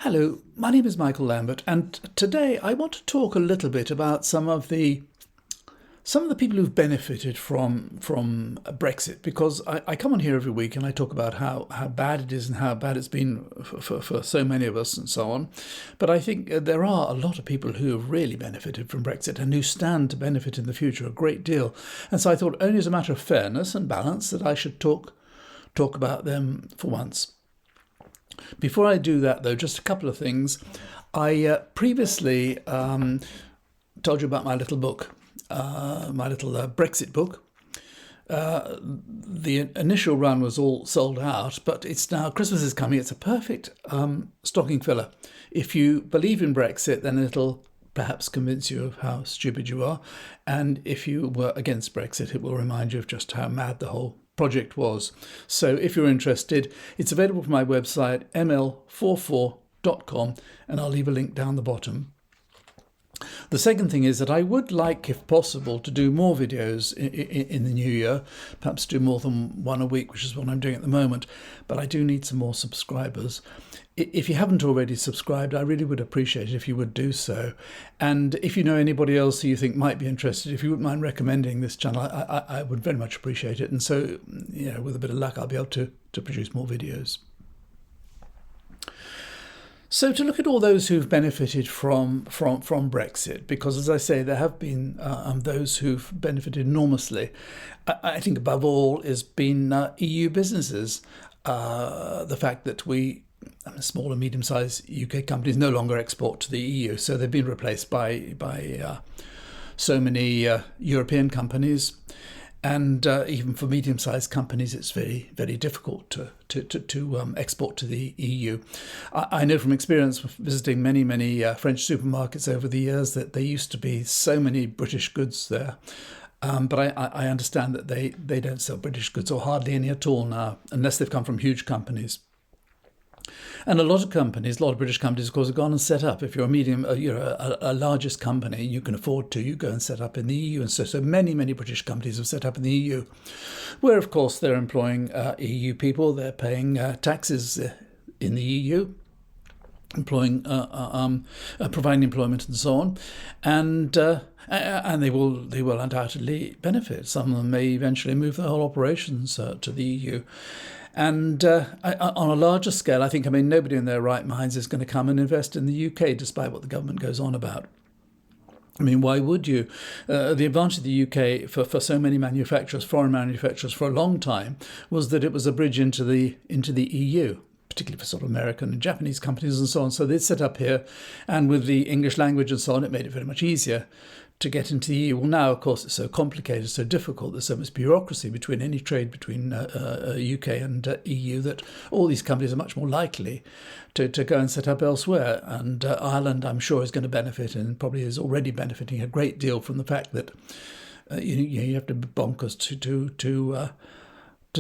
Hello, my name is Michael Lambert, and today I want to talk a little bit about some of the people who've benefited from Brexit, because I come on here every week and I talk about how bad it is and how bad it's been for so many of us and so on. But I think there are a lot of people who have really benefited from Brexit and who stand to benefit in the future a great deal. And so I thought, only as a matter of fairness and balance, that I should talk about them for once. Before I do that, though, just a couple of things. I previously told you about my little book, my little Brexit book. The initial run was all sold out, but it's now, Christmas is coming. It's a perfect stocking filler. If you believe in Brexit, then it'll perhaps convince you of how stupid you are. And if you were against Brexit, it will remind you of just how mad the whole project was. So if you're interested, it's available from my website, ml44.com, and I'll leave a link down the bottom. The second thing is that I would like, if possible, to do more videos in the new year, perhaps do more than one a week, which is what I'm doing at the moment, but I do need some more subscribers. If you haven't already subscribed, I really would appreciate it if you would do so. And if you know anybody else who you think might be interested, if you wouldn't mind recommending this channel, I would very much appreciate it. And so, with a bit of luck, I'll be able to produce more videos. So to look at all those who've benefited from Brexit, because as I say, there have been those who've benefited enormously. I think above all has been EU businesses. The fact that small and medium-sized UK companies no longer export to the EU, so they've been replaced by so many European companies. And even for medium-sized companies, it's very, very difficult to export to the EU. I know from experience visiting many French supermarkets over the years that there used to be so many British goods there. But I understand that they don't sell British goods, or hardly any at all now, unless they've come from huge companies. And a lot of British companies, of course, have gone and set up. If you're a largest company, you can afford to, you go and set up in the EU. And so many British companies have set up in the EU, where, of course, they're employing EU people. They're paying taxes in the EU, providing employment and so on. And they will undoubtedly benefit. Some of them may eventually move their whole operations to the EU. And on a larger scale, I think, nobody in their right minds is going to come and invest in the UK, despite what the government goes on about. Why would you? The advantage of the UK for so many manufacturers, foreign manufacturers, for a long time, was that it was a bridge into the EU, particularly for sort of American and Japanese companies and so on. So they'd set up here, and with the English language and so on, it made it very much easier to get into the EU. Well, now, of course, it's so complicated, so difficult. There's so much bureaucracy between any trade between UK and EU that all these companies are much more likely to go and set up elsewhere. And Ireland, I'm sure, is going to benefit, and probably is already benefiting a great deal from the fact that you have to be bonkers to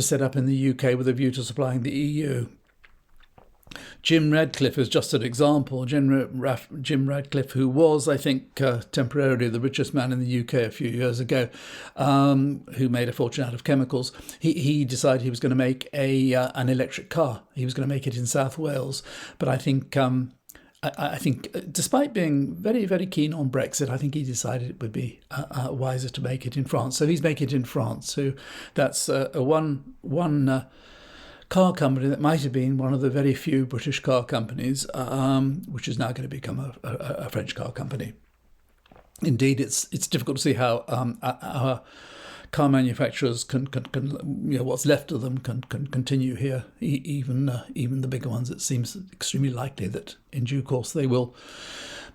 set up in the UK with a view to supplying the EU. Jim Radcliffe is just an example. Jim Radcliffe, who was, I think, temporarily the richest man in the UK a few years ago, who made a fortune out of chemicals, he decided he was going to make an electric car. He was going to make it in South Wales. But I think despite being very, very keen on Brexit, I think he decided it would be wiser to make it in France. So he's making it in France. So that's one car company that might have been one of the very few British car companies, which is now going to become a French car company. Indeed, it's difficult to see how our car manufacturers can what's left of them can continue here. Even the bigger ones, it seems extremely likely that in due course they will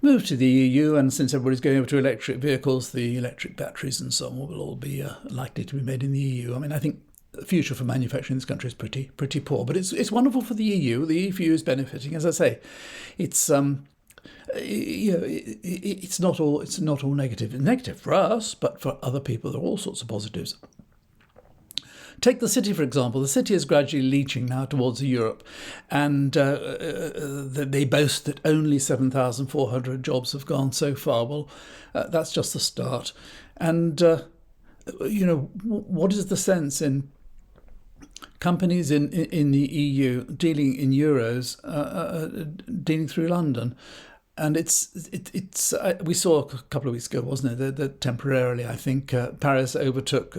move to the EU. And since everybody's going over to electric vehicles, the electric batteries and so on will all be likely to be made in the EU. I think the future for manufacturing in this country is pretty poor, but it's wonderful for the EU. The EU is benefiting, as I say. It's it's not all negative. It's negative for us, but for other people there are all sorts of positives. Take the city, for example. The city is gradually leaching now towards Europe, and they boast that only 7,400 jobs have gone so far. Well, that's just the start. And what is the sense in companies in the EU dealing in euros, dealing through London. And we saw a couple of weeks ago, wasn't it, that temporarily, I think, Paris overtook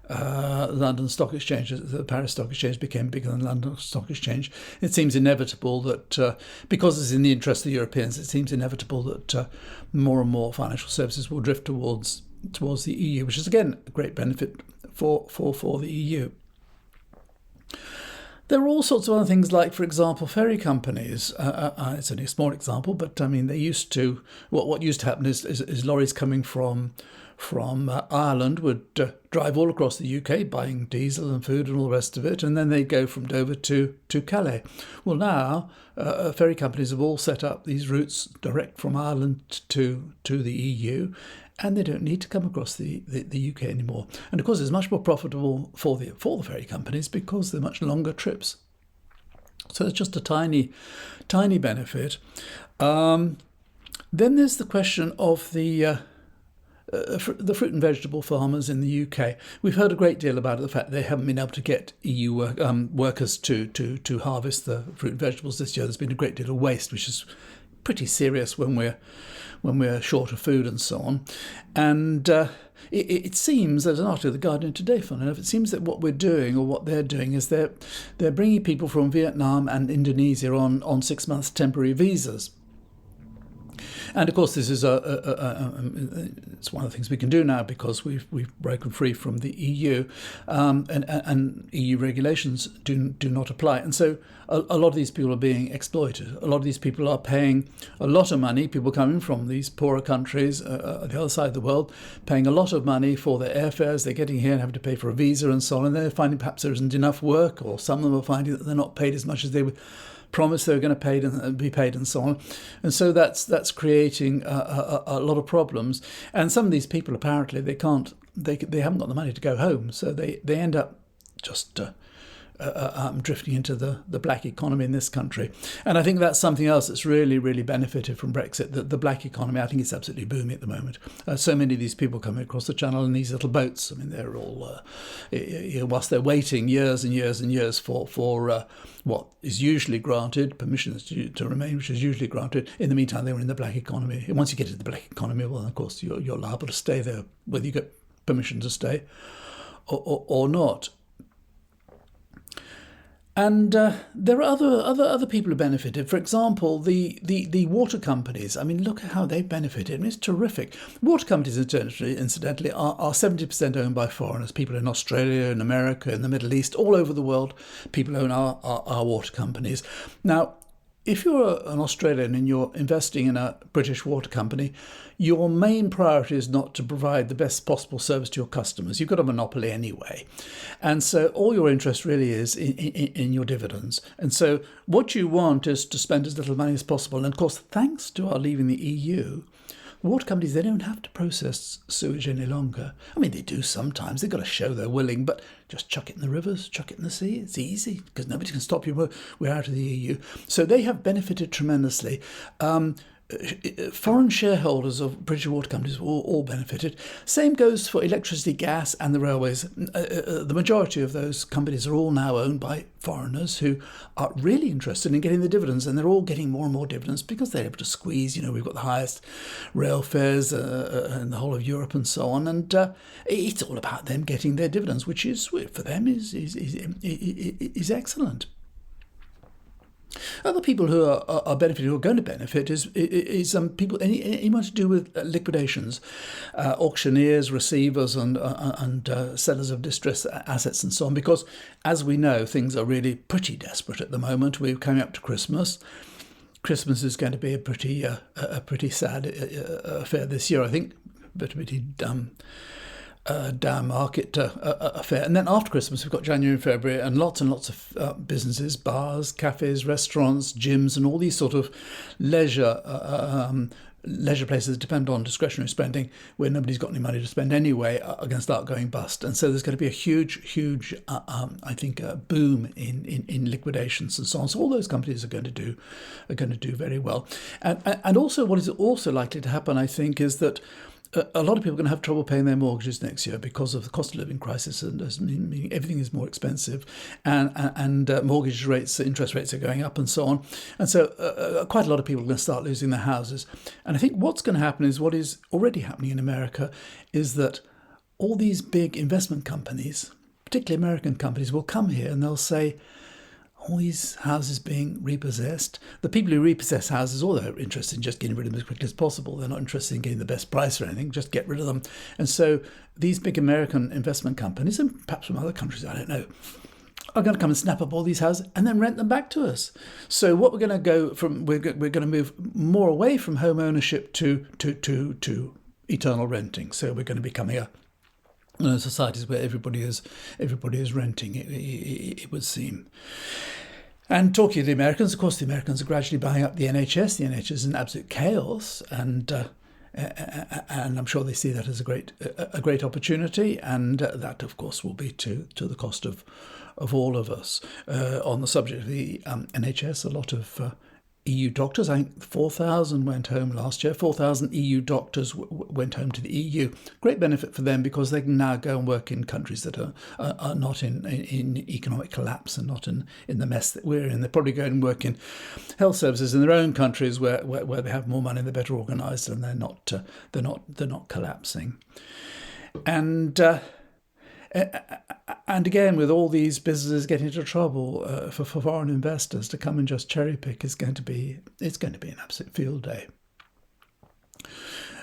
London Stock Exchange. The Paris Stock Exchange became bigger than London Stock Exchange. It seems inevitable that, because it's in the interest of the Europeans, it seems inevitable that more and more financial services will drift towards the EU, which is again a great benefit for the EU. There are all sorts of other things, like, for example, ferry companies. It's only a small example, but I mean, they used to. What used to happen is lorries coming from Ireland would drive all across the UK, buying diesel and food and all the rest of it, and then they'd go from Dover to Calais. Well, now ferry companies have all set up these routes direct from Ireland to the EU, and they don't need to come across the UK anymore. And of course, it's much more profitable for the ferry companies because they're much longer trips. So it's just a tiny benefit. Then there's the question of the fruit and vegetable farmers in the UK. We've heard a great deal about the fact they haven't been able to get EU workers to harvest the fruit and vegetables this year. There's been a great deal of waste, which is pretty serious when we're short of food and so on. And it seems, there's an article in The Guardian today, funny enough, it seems that what we're doing, or what they're doing, is they're bringing people from Vietnam and Indonesia on 6 months temporary visas. And of course, this is it's one of the things we can do now because we've broken free from the EU, and EU regulations do not apply. And so a lot of these people are being exploited. A lot of these people are paying a lot of money. People coming from these poorer countries, the other side of the world, paying a lot of money for their airfares. They're getting here and having to pay for a visa and so on. And they're finding perhaps there isn't enough work, or some of them are finding that they're not paid as much as they would promised they were going to be paid and so on. And so that's creating a lot of problems. And some of these people, apparently, they haven't got the money to go home, so they end up just drifting into the black economy in this country. And I think that's something else that's really, really benefited from Brexit. The black economy, I think it's absolutely booming at the moment. So many of these people coming across the channel in these little boats. I mean, they're all, whilst they're waiting years and years and years for what is usually granted, permissions to remain, which is usually granted, in the meantime, they were in the black economy. And once you get into the black economy, well, of course, you're liable to stay there, whether you get permission to stay or not. And there are other people who benefited. For example, the water companies. I mean, look at how they benefited. I mean, it's terrific. Water companies, incidentally, are 70% owned by foreigners. People in Australia, in America, in the Middle East, all over the world, people own our water companies. Now, if you're an Australian and you're investing in a British water company, your main priority is not to provide the best possible service to your customers. You've got a monopoly anyway. And so all your interest really is in your dividends. And so what you want is to spend as little money as possible. And of course, thanks to our leaving the EU, water companies, they don't have to process sewage any longer. I mean, they do sometimes. They've got to show they're willing, but just chuck it in the rivers, chuck it in the sea. It's easy because nobody can stop you. We're out of the EU. So they have benefited tremendously. Foreign shareholders of British water companies all benefited. Same goes for electricity, gas and the railways. The majority of those companies are all now owned by foreigners who are really interested in getting the dividends, and they're all getting more and more dividends because they're able to squeeze. We've got the highest rail fares in the whole of Europe and so on, and it's all about them getting their dividends, which is, for them, is excellent. Other people who are benefiting, who are going to benefit, is people anyone to do with liquidations, auctioneers, receivers, and sellers of distressed assets and so on. Because, as we know, things are really pretty desperate at the moment. We're coming up to Christmas. Christmas is going to be a pretty sad affair this year, I think. But a pretty down market affair. And then after Christmas, we've got January and February, and lots of businesses, bars, cafes, restaurants, gyms, and all these sort of leisure places that depend on discretionary spending, where nobody's got any money to spend anyway, are going to start going bust. And so there's going to be a huge I think, boom in liquidations and so on. So all those companies are going to do very well. And also, what is also likely to happen, I think, is that a lot of people are going to have trouble paying their mortgages next year because of the cost of living crisis, and meaning everything is more expensive, and mortgage rates, interest rates are going up, and so on. And so quite a lot of people are going to start losing their houses. And I think what's going to happen is what is already happening in America is that all these big investment companies, particularly American companies, will come here and they'll say, all these houses being repossessed. The people who repossess houses, all they're interested in just getting rid of them as quickly as possible. They're not interested in getting the best price or anything, just get rid of them. And so these big American investment companies, and perhaps from other countries, I don't know, are going to come and snap up all these houses and then rent them back to us. So what we're going to go from, we're going to move more away from home ownership to eternal renting. So we're going to be becoming societies where everybody is renting, it would seem. And talking to the Americans, of course, the Americans are gradually buying up the NHS. The NHS is in absolute chaos, and I'm sure they see that as a great opportunity, and that, of course, will be to the cost of all of us. On the subject of the NHS, a lot of EU doctors, I think 4,000 went home last year. 4,000 EU doctors went home to the EU. Great benefit for them because they can now go and work in countries that are not in economic collapse and not in the mess that we're in. They probably go and work in health services in their own countries where they have more money, they're better organised, and they're not collapsing. And again, with all these businesses getting into trouble, for foreign investors to come and just cherry pick is going to be an absolute field day.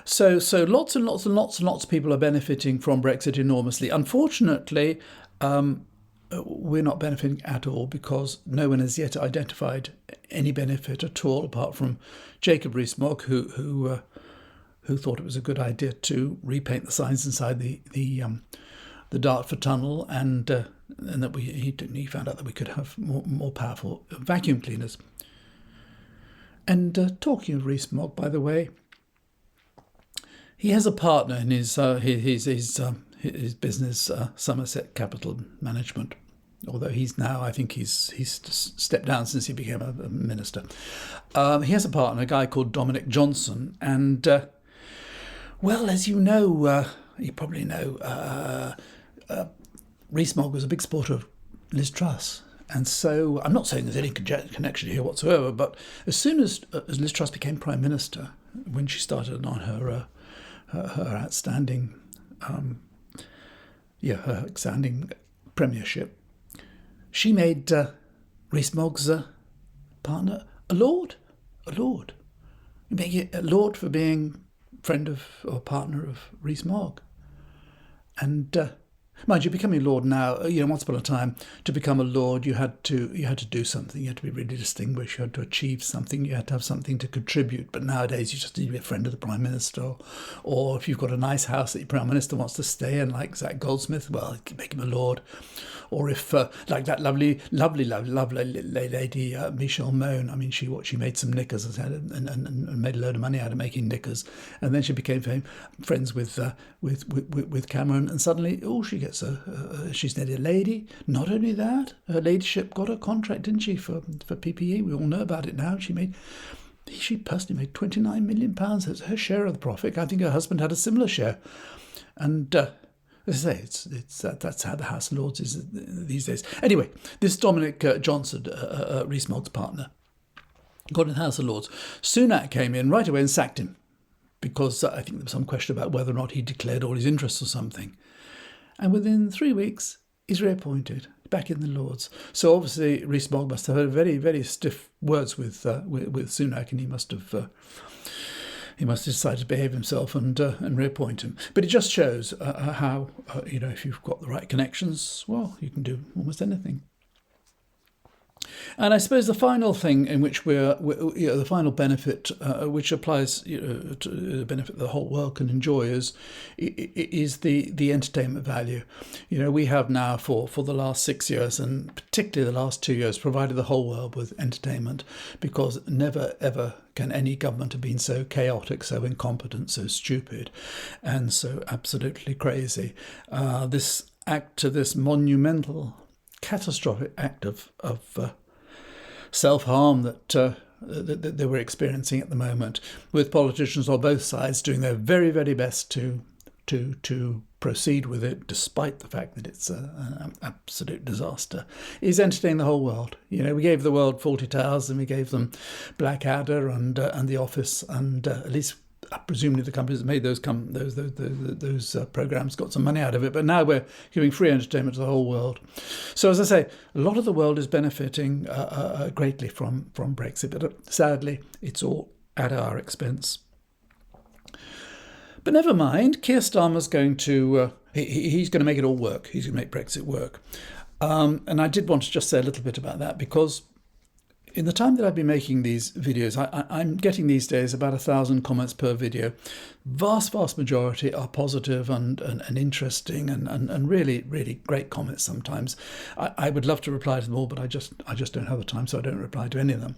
So lots and lots and lots and lots of people are benefiting from Brexit enormously. Unfortunately, we're not benefiting at all because no one has yet identified any benefit at all, apart from Jacob Rees-Mogg, who thought it was a good idea to repaint the signs inside the Dartford Tunnel, and that he found out that we could have more powerful vacuum cleaners. And talking of Rees-Mogg, by the way, he has a partner in his business, Somerset Capital Management. Although I think he's stepped down since he became a minister. He has a partner, a guy called Dominic Johnson, and well, as you know, you probably know. Rees-Mogg was a big supporter of Liz Truss, and so I'm not saying there's any connection here whatsoever, but as soon as Liz Truss became Prime Minister, when she started on her outstanding premiership, she made Rees-Mogg's partner a lord. You make it a lord for being friend of or partner of Rees-Mogg. And mind you, becoming a lord now, once upon a time, to become a lord, you had to do something. You had to be really distinguished. You had to achieve something. You had to have something to contribute. But nowadays, you just need to be a friend of the Prime Minister, or if you've got a nice house that your Prime Minister wants to stay in, like Zach Goldsmith, well, you can make him a lord. Or if, like that lovely lady, Michelle Mone, I mean, she made some knickers and made a load of money out of making knickers, and then she became friends with Cameron, and suddenly, she gets she's nearly a lady. Not only that, her ladyship got a contract, didn't she, for PPE? We all know about it now. She personally made £29 million. That's her share of the profit. I think her husband had a similar share, and. As I say, that's how the House of Lords is these days. Anyway, this Dominic Johnson, Rees-Mogg's partner, got in the House of Lords. Sunak came in right away and sacked him because I think there was some question about whether or not he declared all his interests or something. And within 3 weeks, he's reappointed back in the Lords. So obviously, Rees-Mogg must have had very, very stiff words with Sunak, and he must have decide to behave himself and reappoint him. But it just shows how, if you've got the right connections, well, you can do almost anything. And I suppose the final thing in which the final benefit, which applies to the benefit the whole world can enjoy, is the entertainment value. We have now for the last 6 years, and particularly the last 2 years, provided the whole world with entertainment, because never ever can any government have been so chaotic, so incompetent, so stupid, and so absolutely crazy. This monumental, catastrophic act of self-harm that that we're experiencing at the moment, with politicians on both sides doing their very, very best to proceed with it, despite the fact that it's an absolute disaster, is entertaining the whole world. You know, we gave the world Fawlty Towers, and we gave them Blackadder and The Office, and at least presumably the companies that made those programs got some money out of it. But now we're giving free entertainment to the whole world. So as I say, a lot of the world is benefiting greatly from Brexit, but sadly, it's all at our expense. But never mind, Keir Starmer's going to he's going to make it all work. He's going to make Brexit work. And I did want to just say a little bit about that, because in the time that I've been making these videos, I'm getting these days about 1,000 comments per video. Vast majority are positive and interesting and really, really great comments sometimes. I would love to reply to them all, but I just don't have the time, so I don't reply to any of them.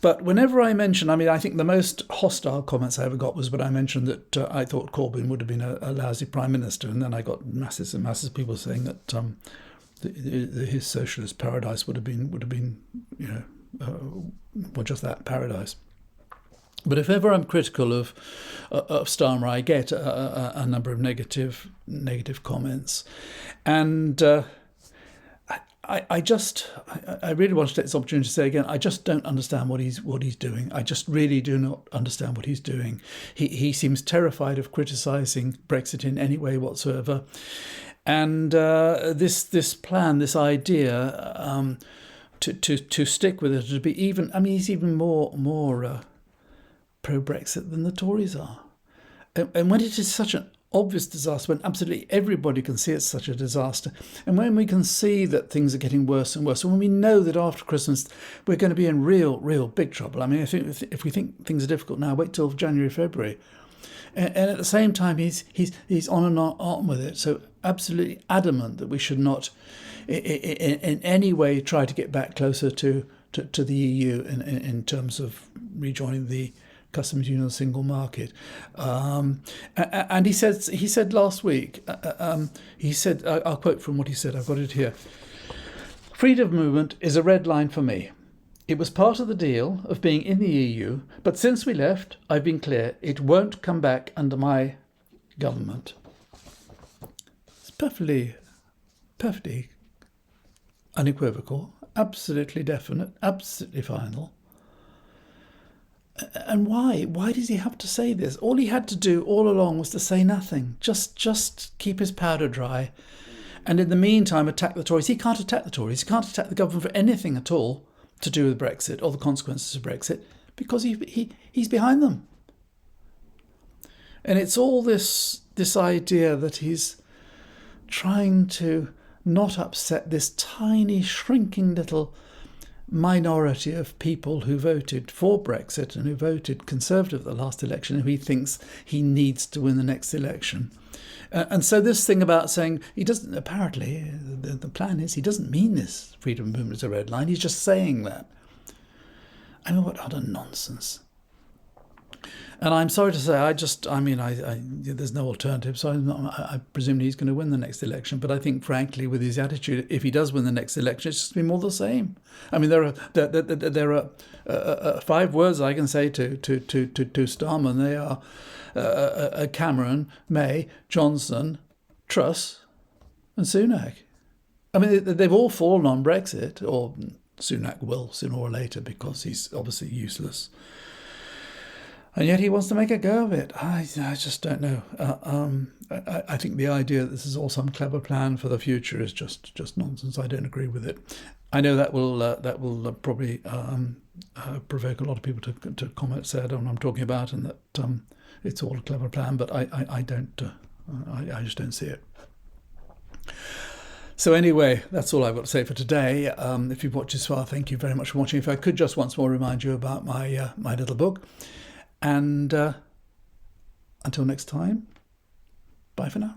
But whenever I mention, I think the most hostile comments I ever got was when I mentioned that I thought Corbyn would have been a lousy Prime Minister, and then I got masses and masses of people saying that his socialist paradise would have been, you know, well, just that, paradise. But if ever I'm critical of Starmer, I get a number of negative comments, and I really want to take this opportunity to say again, I just don't understand what he's doing. I just really do not understand what he's doing. He seems terrified of criticising Brexit in any way whatsoever, and this plan, this idea. To stick with it, to be even. He's even more pro-Brexit than the Tories are, and when it is such an obvious disaster, when absolutely everybody can see it's such a disaster, and when we can see that things are getting worse and worse, and when we know that after Christmas we're going to be in real big trouble. If we think things are difficult now, wait till January, February. And at the same time, he's on and on with it, so absolutely adamant that we should not in any way try to get back closer to the EU in terms of rejoining the customs union, single market. And he said last week, he said, I'll quote from what he said, I've got it here: "Freedom of movement is a red line for me. It was part of the deal of being in the EU, but since we left, I've been clear it won't come back under my government." It's perfectly unequivocal, absolutely definite, absolutely final. And why? Why does he have to say this? All he had to do all along was to say nothing. Just keep his powder dry. And in the meantime, attack the Tories. He can't attack the Tories. He can't attack the government for anything at all to do with Brexit or the consequences of Brexit, because he's behind them. And it's all this idea that he's trying to not upset this tiny, shrinking little minority of people who voted for Brexit and who voted Conservative at the last election, who he thinks he needs to win the next election. And so this thing about saying he doesn't, apparently the plan is he doesn't mean this freedom movement is a red line, he's just saying that. What utter nonsense. And I'm sorry to say, there's no alternative, so I presume he's going to win the next election. But I think, frankly, with his attitude, if he does win the next election, it's just going to be more the same. There are 5 words I can say to Starmer, and they are Cameron, May, Johnson, Truss, and Sunak. They've all fallen on Brexit, or Sunak will sooner or later, because he's obviously useless. And yet he wants to make a go of it. I just don't know. I think the idea that this is all some clever plan for the future is just nonsense. I don't agree with it. I know that will probably provoke a lot of people to comment, say I don't know what I'm talking about, and that it's all a clever plan. But I don't. I just don't see it. So anyway, that's all I've got to say for today. If you've watched this far, thank you very much for watching. If I could just once more remind you about my little book. And until next time, bye for now.